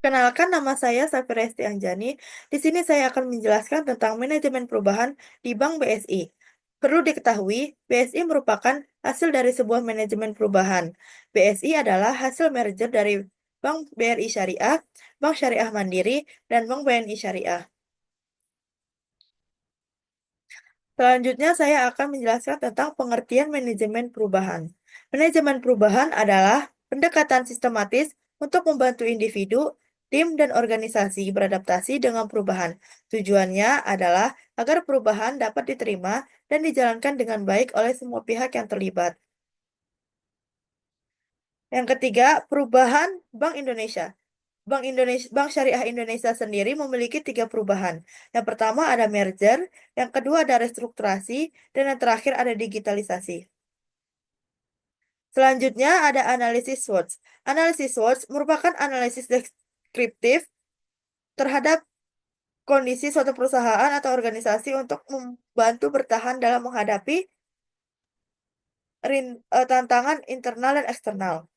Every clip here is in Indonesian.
Kenalkan, nama saya Safiresti Anjani. Di sini saya akan menjelaskan tentang manajemen perubahan di Bank BSI. Perlu diketahui, BSI merupakan hasil dari sebuah manajemen perubahan. BSI adalah hasil merger dari Bank BRI Syariah, Bank Syariah Mandiri, dan Bank BNI Syariah. Selanjutnya, saya akan menjelaskan tentang pengertian manajemen perubahan. Manajemen perubahan adalah pendekatan sistematis untuk membantu individu, tim, dan organisasi beradaptasi dengan perubahan. Tujuannya adalah agar perubahan dapat diterima dan dijalankan dengan baik oleh semua pihak yang terlibat. Yang ketiga, perubahan Bank Indonesia. Bank Syariah Indonesia sendiri memiliki tiga perubahan. Yang pertama ada merger, yang kedua ada restrukturasi, dan yang terakhir ada digitalisasi. Selanjutnya ada analisis SWOT. Analisis SWOT merupakan analisis deskriptif terhadap kondisi suatu perusahaan atau organisasi untuk membantu bertahan dalam menghadapi tantangan internal dan eksternal.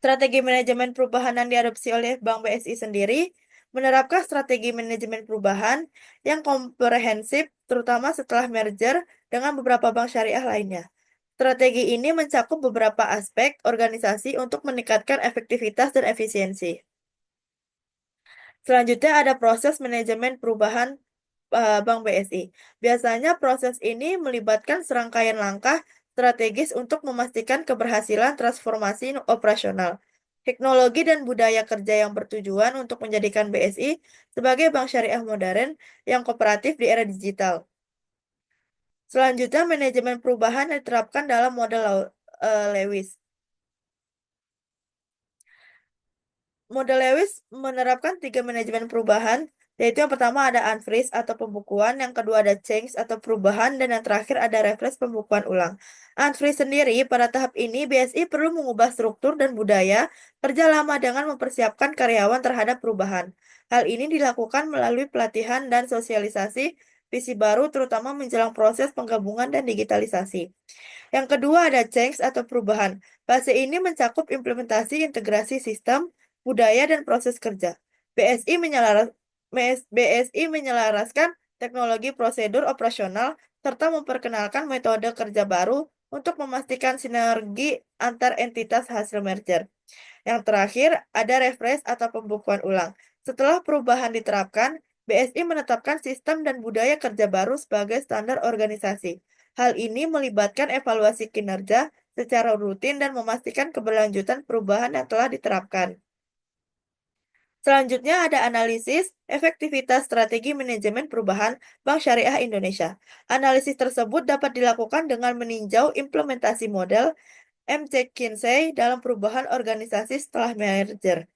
Strategi manajemen perubahan yang diadopsi oleh Bank BSI sendiri menerapkan strategi manajemen perubahan yang komprehensif, terutama setelah merger dengan beberapa bank syariah lainnya. Strategi ini mencakup beberapa aspek organisasi untuk meningkatkan efektivitas dan efisiensi. Selanjutnya ada proses manajemen perubahan Bank BSI. Biasanya proses ini melibatkan serangkaian langkah strategis untuk memastikan keberhasilan transformasi operasional, teknologi dan budaya kerja yang bertujuan untuk menjadikan BSI sebagai bank syariah modern yang kooperatif di era digital. Selanjutnya, manajemen perubahan diterapkan dalam model Lewis. Model Lewis menerapkan tiga manajemen perubahan, yaitu yang pertama ada unfreeze atau pembukuan, yang kedua ada change atau perubahan, dan yang terakhir ada refresh pembukuan ulang. Unfreeze sendiri, pada tahap ini BSI perlu mengubah struktur dan budaya kerja lama dengan mempersiapkan karyawan terhadap perubahan. Hal ini dilakukan melalui pelatihan dan sosialisasi visi baru, terutama menjelang proses penggabungan dan digitalisasi. Yang kedua ada change atau perubahan. Fase ini mencakup implementasi integrasi sistem, budaya, dan proses kerja. BSI menyelaraskan teknologi prosedur operasional serta memperkenalkan metode kerja baru untuk memastikan sinergi antar entitas hasil merger. Yang terakhir, ada refresh atau pembukuan ulang. Setelah perubahan diterapkan, BSI menetapkan sistem dan budaya kerja baru sebagai standar organisasi. Hal ini melibatkan evaluasi kinerja secara rutin dan memastikan keberlanjutan perubahan yang telah diterapkan. Selanjutnya ada analisis efektivitas strategi manajemen perubahan Bank Syariah Indonesia. Analisis tersebut dapat dilakukan dengan meninjau implementasi model McKinsey dalam perubahan organisasi setelah merger.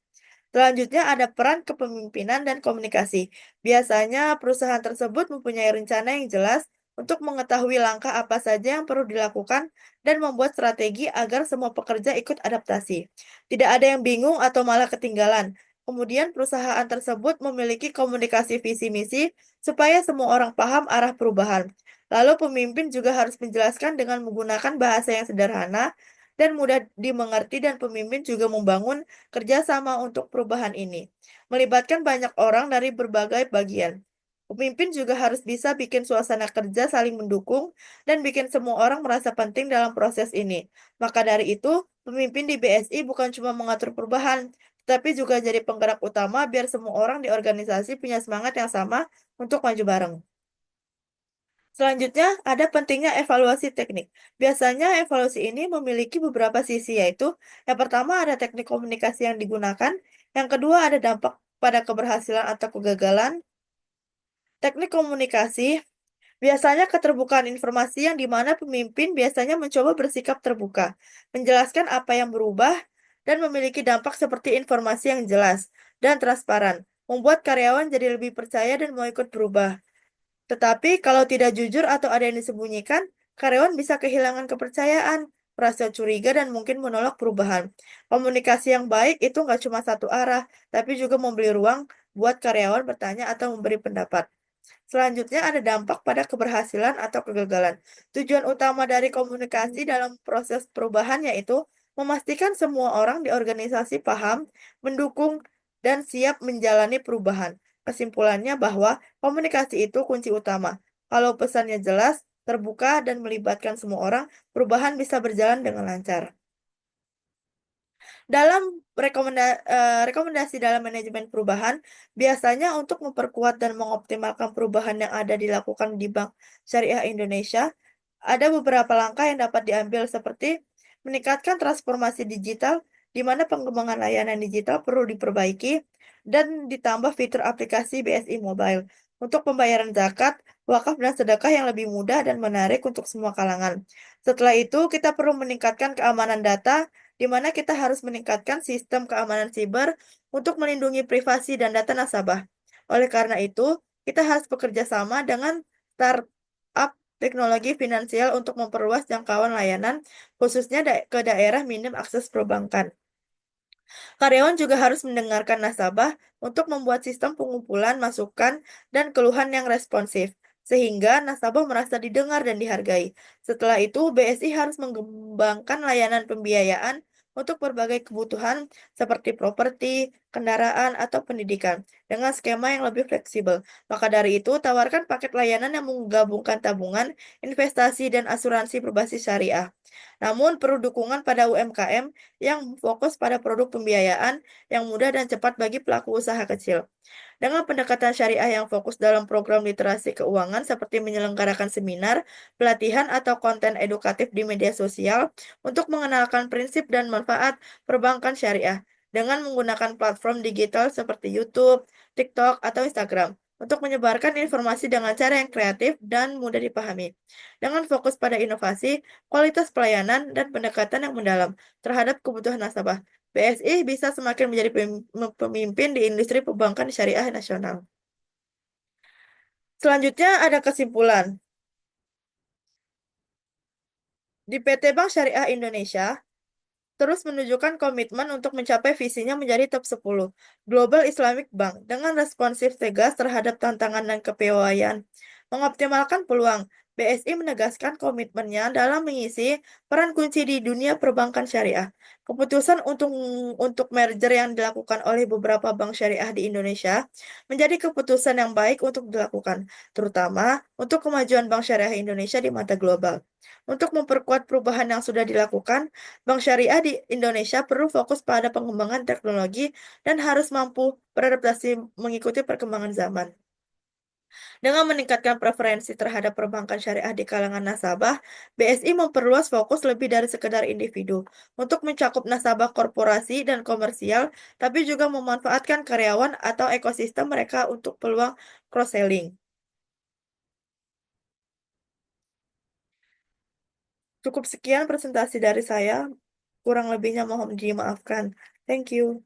Selanjutnya ada peran kepemimpinan dan komunikasi. Biasanya perusahaan tersebut mempunyai rencana yang jelas untuk mengetahui langkah apa saja yang perlu dilakukan dan membuat strategi agar semua pekerja ikut adaptasi. Tidak ada yang bingung atau malah ketinggalan. Kemudian perusahaan tersebut memiliki komunikasi visi misi supaya semua orang paham arah perubahan. Lalu pemimpin juga harus menjelaskan dengan menggunakan bahasa yang sederhana dan mudah dimengerti, dan pemimpin juga membangun kerjasama untuk perubahan ini, melibatkan banyak orang dari berbagai bagian. Pemimpin juga harus bisa bikin suasana kerja saling mendukung dan bikin semua orang merasa penting dalam proses ini. Maka dari itu, pemimpin di BSI bukan cuma mengatur perubahan, tapi juga jadi penggerak utama biar semua orang di organisasi punya semangat yang sama untuk maju bareng. Selanjutnya, ada pentingnya evaluasi teknik. Biasanya evaluasi ini memiliki beberapa sisi, yaitu yang pertama ada teknik komunikasi yang digunakan, yang kedua ada dampak pada keberhasilan atau kegagalan. Teknik komunikasi biasanya keterbukaan informasi yang dimana pemimpin biasanya mencoba bersikap terbuka, menjelaskan apa yang berubah, dan memiliki dampak seperti informasi yang jelas dan transparan, membuat karyawan jadi lebih percaya dan mau ikut berubah. Tetapi kalau tidak jujur atau ada yang disembunyikan, karyawan bisa kehilangan kepercayaan, merasa curiga, dan mungkin menolak perubahan. Komunikasi yang baik itu nggak cuma satu arah, tapi juga memberi ruang buat karyawan bertanya atau memberi pendapat. Selanjutnya ada dampak pada keberhasilan atau kegagalan. Tujuan utama dari komunikasi dalam proses perubahan yaitu memastikan semua orang di organisasi paham, mendukung, dan siap menjalani perubahan. Kesimpulannya bahwa komunikasi itu kunci utama. Kalau pesannya jelas, terbuka, dan melibatkan semua orang, perubahan bisa berjalan dengan lancar. Dalam rekomendasi dalam manajemen perubahan, biasanya untuk memperkuat dan mengoptimalkan perubahan yang ada dilakukan di Bank Syariah Indonesia, ada beberapa langkah yang dapat diambil seperti meningkatkan transformasi digital, di mana pengembangan layanan digital perlu diperbaiki, dan ditambah fitur aplikasi BSI Mobile untuk pembayaran zakat, wakaf, dan sedekah yang lebih mudah dan menarik untuk semua kalangan. Setelah itu, kita perlu meningkatkan keamanan data, di mana kita harus meningkatkan sistem keamanan siber untuk melindungi privasi dan data nasabah. Oleh karena itu, kita harus bekerja sama dengan startup teknologi finansial untuk memperluas jangkauan layanan, khususnya ke daerah minim akses perbankan. Karyawan juga harus mendengarkan nasabah untuk membuat sistem pengumpulan masukan dan keluhan yang responsif, sehingga nasabah merasa didengar dan dihargai. Setelah itu, BSI harus mengembangkan layanan pembiayaan untuk berbagai kebutuhan seperti properti, kendaraan, atau pendidikan dengan skema yang lebih fleksibel. Maka dari itu, tawarkan paket layanan yang menggabungkan tabungan, investasi, dan asuransi berbasis syariah. Namun, perlu dukungan pada UMKM yang fokus pada produk pembiayaan yang mudah dan cepat bagi pelaku usaha kecil. Dengan pendekatan syariah yang fokus dalam program literasi keuangan seperti menyelenggarakan seminar, pelatihan, atau konten edukatif di media sosial untuk mengenalkan prinsip dan manfaat perbankan syariah dengan menggunakan platform digital seperti YouTube, TikTok, atau Instagram untuk menyebarkan informasi dengan cara yang kreatif dan mudah dipahami. Dengan fokus pada inovasi, kualitas pelayanan, dan pendekatan yang mendalam terhadap kebutuhan nasabah, BSI bisa semakin menjadi pemimpin di industri perbankan syariah nasional. Selanjutnya ada kesimpulan. Di PT Bank Syariah Indonesia, terus menunjukkan komitmen untuk mencapai visinya menjadi top 10 Global Islamic Bank dengan responsif tegas terhadap tantangan dan kepiawaian. Mengoptimalkan peluang, BSI menegaskan komitmennya dalam mengisi peran kunci di dunia perbankan syariah. Keputusan untuk merger yang dilakukan oleh beberapa bank syariah di Indonesia menjadi keputusan yang baik untuk dilakukan, terutama untuk kemajuan bank syariah Indonesia di mata global. Untuk memperkuat perubahan yang sudah dilakukan, Bank Syariah di Indonesia perlu fokus pada pengembangan teknologi dan harus mampu beradaptasi mengikuti perkembangan zaman. Dengan meningkatkan preferensi terhadap perbankan syariah di kalangan nasabah, BSI memperluas fokus lebih dari sekedar individu untuk mencakup nasabah korporasi dan komersial, tapi juga memanfaatkan karyawan atau ekosistem mereka untuk peluang cross-selling. Cukup sekian presentasi dari saya, kurang lebihnya mohon dimaafkan. Thank you.